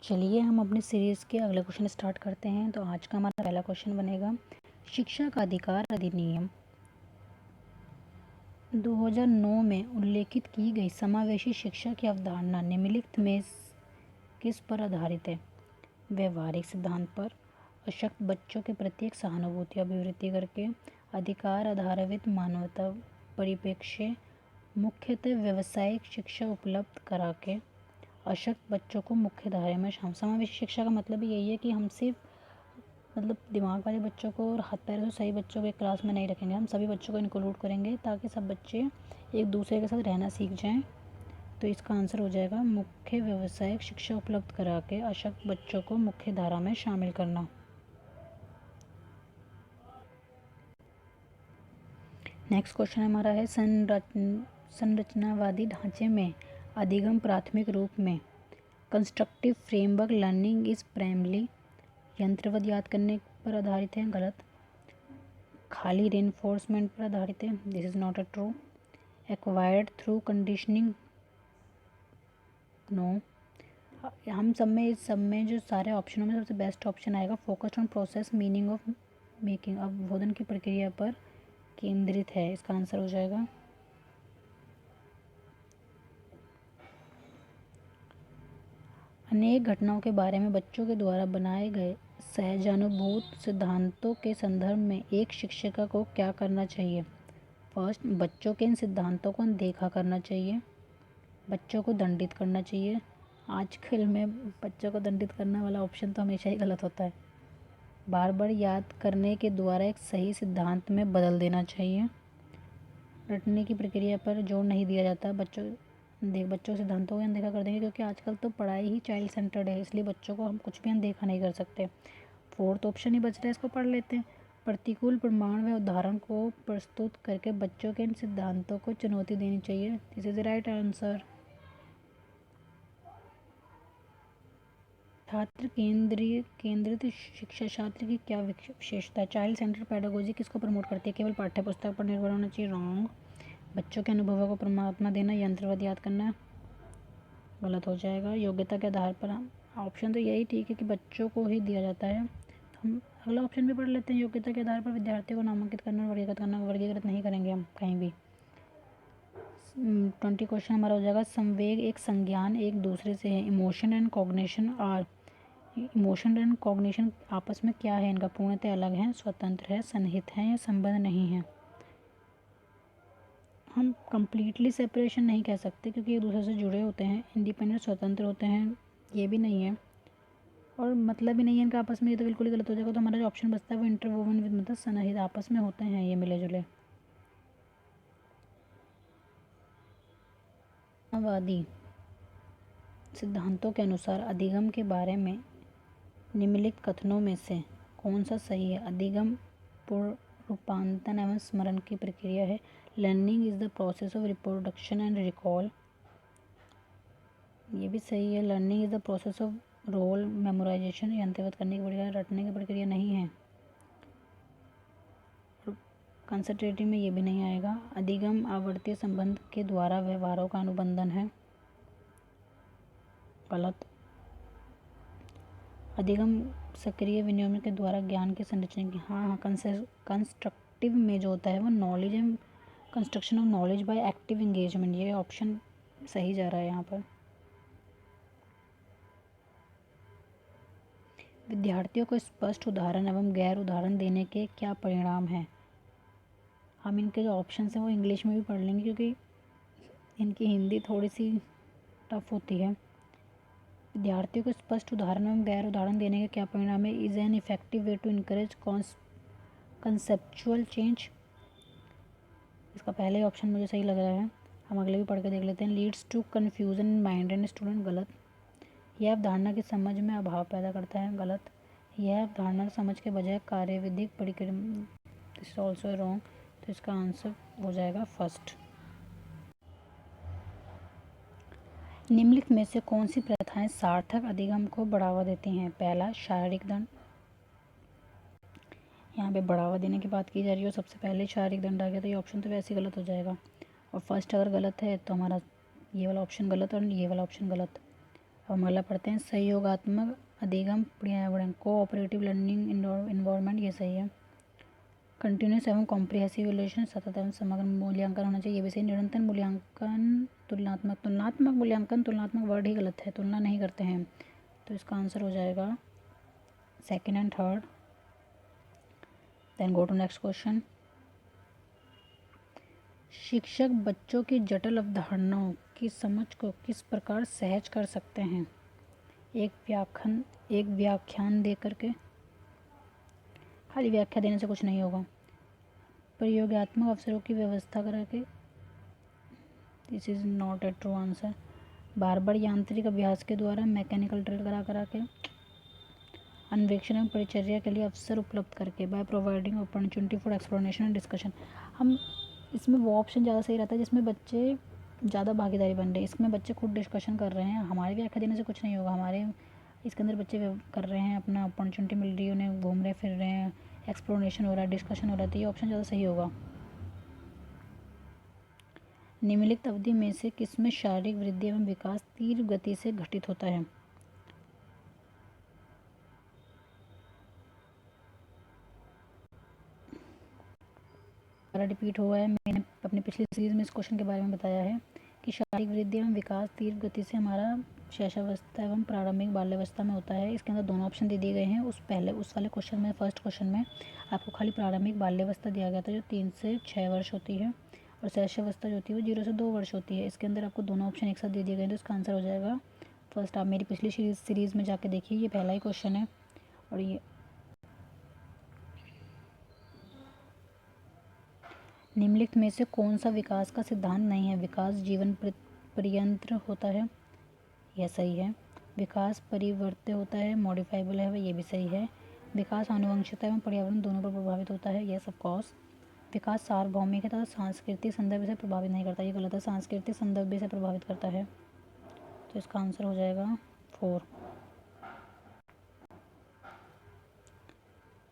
चलिए हम अपनी सीरीज़ के अगले क्वेश्चन स्टार्ट करते हैं। तो आज का हमारा पहला क्वेश्चन बनेगा, शिक्षा का अधिकार अधिनियम 2009 में उल्लेखित की गई समावेशी शिक्षा की अवधारणा निम्नलिखित में किस पर आधारित है? व्यवहारिक सिद्धांत पर, अशक्त बच्चों के प्रति एक सहानुभूति अभिवृद्धि करके, अधिकार आधारित मानवता परिप्रेक्ष्य, मुख्यतः व्यावसायिक शिक्षा उपलब्ध करा के, अशक्त बच्चों को मुख्य धारा में समावेशी शिक्षा का मतलब यही है कि हम सिर्फ दिमाग वाले बच्चों को और हाथ पैर से सही बच्चों को एक क्लास में नहीं रखेंगे, हम सभी बच्चों को इंक्लूड करेंगे ताकि सब बच्चे एक दूसरे के साथ रहना सीख जाएं। तो इसका आंसर हो जाएगा मुख्य व्यावसायिक शिक्षा उपलब्ध करा के अशक्त बच्चों को मुख्य धारा में शामिल करना। नेक्स्ट क्वेश्चन हमारा है, संरचनावादी ढांचे में अधिगम प्राथमिक रूप में constructive framework learning is primarily यंत्रवत याद करने पर आधारित है। गलत। खाली रेनफोर्समेंट पर आधारित है। This is not a true. Acquired through conditioning, no. हम इस सब में जो सारे ऑप्शनों में सबसे बेस्ट ऑप्शन आएगा focused on process meaning of making, अवबोधन की प्रक्रिया पर केंद्रित है। इसका आंसर हो जाएगा अनेक घटनाओं के बारे में बच्चों के द्वारा बनाए गए सहजानुभूत सिद्धांतों के संदर्भ में एक शिक्षिका को क्या करना चाहिए? फर्स्ट, बच्चों के इन सिद्धांतों को अनदेखा करना चाहिए, बच्चों को दंडित करना चाहिए। आजकल में बच्चों को दंडित करने वाला ऑप्शन तो हमेशा ही गलत होता है। बार बार याद करने के द्वारा एक सही सिद्धांत में बदल देना चाहिए। रटने की प्रक्रिया पर जोर नहीं दिया जाता। बच्चों सिद्धांतों को अनदेखा कर देंगे क्योंकि आजकल तो पढ़ाई ही चाइल्ड सेंटर्ड है, इसलिए बच्चों को हम कुछ भी अनदेखा नहीं कर सकते। फोर्थ ऑप्शन ही बच रहा है, इसको पढ़ लेते हैं। प्रतिकूल प्रमाण व उदाहरण को प्रस्तुत करके बच्चों के इन सिद्धांतों को चुनौती देनी चाहिए। This is the right answer. छात्र केंद्रित शिक्षा शास्त्र की क्या विशेषता है? चाइल्ड सेंटर पेडागोजी किसको प्रमोट करती है? केवल पाठ्य पुस्तक पर निर्भर होना चाहिए। रॉन्ग। बच्चों के अनुभवों को परमात्मा देना, यंत्रवत याद करना, गलत हो जाएगा। योग्यता के आधार पर ऑप्शन तो यही ठीक है कि बच्चों को ही दिया जाता है, तो हम अगला ऑप्शन भी पढ़ लेते हैं। योग्यता के आधार पर विद्यार्थियों को नामांकित करना, वर्गीकृत नहीं करेंगे हम कहीं भी। 20 क्वेश्चन हमारा हो जाएगा, संवेग एक संज्ञान एक दूसरे से है। इमोशन एंड कॉग्निशन आपस में क्या है? इनका पूर्णतः अलग है, स्वतंत्र है, सन्निहित है या संबंध नहीं है? हम कंप्लीटली सेपरेशन नहीं कह सकते क्योंकि एक दूसरे से जुड़े होते हैं। इंडिपेंडेंट स्वतंत्र होते हैं, ये भी नहीं है, और मतलब भी नहीं है इनका आपस में, ये तो बिल्कुल ही गलत हो जाएगा। तो हमारा जो ऑप्शन बचता है वो इंटरवोवन विद, मतलब सन्निहित आपस में होते हैं ये मिले जुले। वादी सिद्धांतों के अनुसार अधिगम के बारे में निम्नलिखित कथनों में से कौन सा सही है? अधिगम रूपांतरण एवं स्मरण की प्रक्रिया है। Learning is the process of reproduction and recall, ये भी सही है। Learning is the process of rote memorisation, यंत्रवत करने की प्रक्रिया, रटने की प्रक्रिया नहीं है। कंसंट्रेटिव में ये भी नहीं आएगा। अधिगम आवर्तीय संबंध के द्वारा व्यवहारों का अनुबंधन है, गलत। अधिगम सक्रिय विनियमन के द्वारा ज्ञान के संरचना की, हाँ। कंस्ट्रक्टिव में जो होता है वो knowledge and construction of knowledge by active engagement, ये ऑप्शन सही जा रहा है यहाँ पर। विद्यार्थियों को स्पष्ट उदाहरण एवं गैर उदाहरण देने के क्या परिणाम हैं? हम इनके जो ऑप्शन हैं वो इंग्लिश में भी पढ़ लेंगे क्योंकि इनकी हिंदी थोड़ी सी टफ होती है। विद्यार्थियों को स्पष्ट उदाहरण एवं गैर उदाहरण देने के क्या परिणाम है? Is an effective way to encourage conceptual change, इसका पहले ही ऑप्शन मुझे सही लग रहा है, हम अगले भी पढ़ के देख लेते हैं। Leads to confusion in mind and student, गलत। यह अवधारणा की समझ में अभाव पैदा करता है, गलत। यह अवधारणा समझ के बजाय कार्यविधिक प्रक्रिया, दिस ऑल्सो रॉन्ग। तो इसका आंसर हो जाएगा फर्स्ट। निम्नलिखित में से कौन सी प्रथाएं सार्थक अधिगम को बढ़ावा देती हैं? पहला, शारीरिक दंड, यहाँ पे बढ़ावा देने की बात की जा रही है, सबसे पहले शारीरिक दंड आ गया, तो ये ऑप्शन तो वैसे ही गलत हो जाएगा। और फर्स्ट अगर गलत है तो हमारा ये वाला ऑप्शन गलत और ये वाला ऑप्शन गलत। हम अगला पढ़ते हैं सहयोगात्मक अधिगम पर्यावरण कोऑपरेटिव लर्निंग इन्वायरमेंट, ये सही है। कंटिन्यूस एवं कॉम्प्रिहेंसिव इवैल्यूएशन सतत एवं समग्र मूल्यांकन होना चाहिए, ये भी सही। निरंतर मूल्यांकन तुलनात्मक मूल्यांकन, तुलनात्मक वर्ड ही गलत है, तुलना नहीं करते हैं, तो इसका आंसर हो जाएगा second and third. Then go to next question. शिक्षक बच्चों की जटिल अवधारणाओं की समझ को किस प्रकार सहज कर सकते हैं? एक व्याख्यान दे करके, खाली व्याख्या देने से कुछ नहीं होगा। प्रयोगात्मक अवसरों की व्यवस्था करा के, this is not a true answer. बार बार यांत्रिक अभ्यास के द्वारा, मैकेनिकल ड्रिल करा के, अन्वेषण एवं परिचर्या के लिए अवसर उपलब्ध करके, by providing opportunity for exploration and discussion. हम इसमें वो ऑप्शन ज़्यादा सही रहता है जिसमें बच्चे ज़्यादा भागीदारी बन रहे हैं। इसमें बच्चे खुद डिस्कशन कर रहे हैं, हमारी व्याख्या देने से कुछ नहीं होगा। हमारे इसके अंदर बच्चे कर रहे हैं, अपना अपॉर्चुनिटी मिल रही है, उन्हें घूम रहे फिर रहे हैं, एक्सप्लोरेशन हो रहा है, डिस्कशन हो रहा है, तो ये ऑप्शन ज़्यादा सही होगा। निम्नलिखित अवधि में से किसमें शारीरिक वृद्धि एवं विकास तीव्र गति से घटित होता है? रिपीट हुआ है, मैंने अपनी पिछली सीरीज में इस क्वेश्चन के बारे में बताया है कि शारीरिक वृद्धि एवं विकास तीव्र गति से हमारा शैशवावस्था एवं प्रारंभिक बाल्यावस्था में होता है। इसके अंदर दोनों ऑप्शन दे दिए गए हैं। उस वाले क्वेश्चन में, फर्स्ट क्वेश्चन में आपको खाली प्रारंभिक बाल्यावस्था दिया गया था जो 3 से 6 वर्ष होती है, और शैशवावस्था जो होती है वो 0 से 2 वर्ष होती है। इसके अंदर आपको दोनों ऑप्शन एक साथ दे दिए गए, तो इसका आंसर हो जाएगा फर्स्ट। आप मेरी पिछली सीरीज़ में जाके देखिए, ये पहला ही क्वेश्चन है। और ये निम्नलिखित में से कौन सा विकास का सिद्धांत नहीं है? विकास जीवन पर्यंत होता है, यह सही है। विकास परिवर्त्य होता है, मॉडिफाइबल है, ये भी सही है। विकास आनुवंशिकता एवं पर्यावरण दोनों पर प्रभावित होता है, यस ऑफ कोर्स। विकास सार्वभौमिक है तथा सांस्कृतिक संदर्भ से प्रभावित नहीं करता, ये गलत है, सांस्कृतिक संदर्भ से प्रभावित करता है, तो इसका आंसर हो जाएगा 4।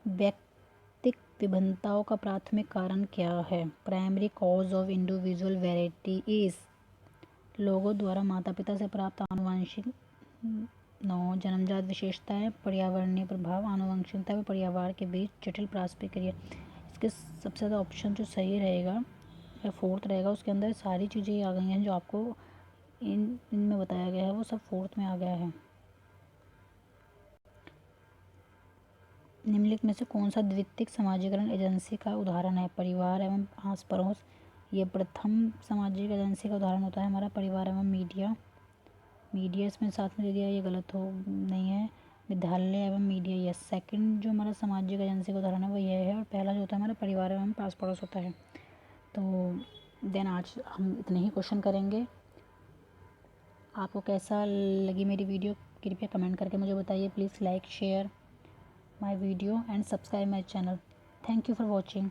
व्यक्तिक विभिन्नताओं का प्राथमिक कारण क्या है? Primary cause of individual variety is लोगों द्वारा माता पिता से प्राप्त आनुवंशिक जन्मजात विशेषताएं, पर्यावरणीय प्रभाव, आनुवंशिकता व पर्यावरण के बीच जटिल पारस्परिक क्रिया। इसके सबसे ज़्यादा ऑप्शन जो सही रहेगा या फोर्थ रहेगा, उसके अंदर सारी चीज़ें आ गई हैं जो आपको इनमें बताया गया है, वो सब फोर्थ में आ गया है। निम्नलिखित में से कौन सा द्वितीयक समाजीकरण एजेंसी का उदाहरण है? परिवार एवं आस पड़ोस, ये प्रथम सामाजिक एजेंसी का उदाहरण होता है हमारा परिवार एवं मीडिया इसमें साथ में दे दिया, ये गलत हो नहीं है। विद्यालय एवं मीडिया, ये सेकंड जो हमारा सामाजिक एजेंसी का उदाहरण है वो ये है, और पहला जो होता है हमारा परिवार एवं आस पड़ोस होता है। तो देन आज हम इतने ही क्वेश्चन करेंगे। आपको कैसा लगी मेरी वीडियो कृपया कमेंट करके मुझे बताइए। Please like share my video and subscribe my channel. Thank you for watching.